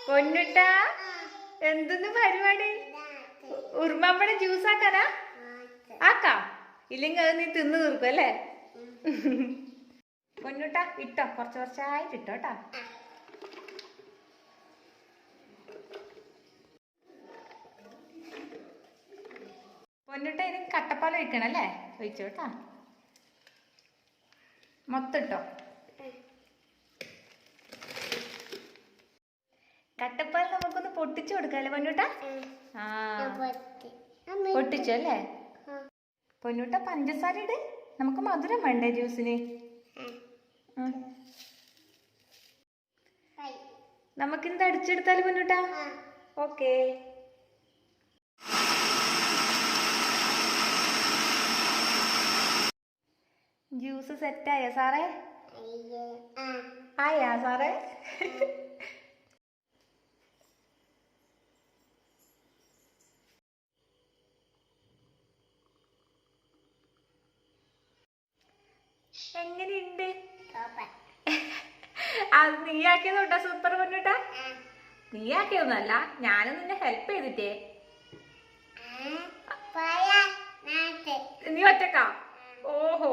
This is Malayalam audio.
പൊന്നുട്ടാ എന്തെന്ന് പരിപാടി? ഉറുമാമ്പഴം ജ്യൂസ് ആക്കാനാ? ആക്കാ ഇല്ലെങ്കിൽ അത് നീ തിന്ന് തീർക്കും അല്ലേ? പൊന്നുട്ടാ ഇട്ടോ, കുറച്ച് കുറച്ചായിട്ട് ഇട്ടോട്ടാ. പൊന്നുട്ട ഇനി കട്ടപ്പാൽ ഒഴിക്കണം അല്ലേ? ഒഴിച്ചോട്ടാ, മൊത്തം ഇട്ടോ. കട്ടപ്പാൽ നമുക്കൊന്ന് പൊട്ടിച്ചു കൊടുക്കാല്ലേ പൊന്നുട്ട? ആ പൊട്ടിച്ചു അല്ലേ? പൊന്നുട്ട പഞ്ചസാര ഇട്, നമുക്ക് മധുരം വേണ്ടേ ജ്യൂസിന്? നമുക്കിത് അടിച്ചെടുത്താല് പൊന്നുട്ട? ഓക്കേ. ജ്യൂസ് സെറ്റായോ സാറേ? ആയാ സാറേ? എങ്ങനെയുണ്ട്? അത് നീയാക്കിയതോട്ടാ സൂപ്പർ പൊന്നുട്ടാ. നീയാക്കിയതൊന്നല്ല, ഞാനും നിന്നെ ഹെൽപ്പ് ചെയ്തിട്ടേ. നീ ഒറ്റക്കാ? ഓഹോ.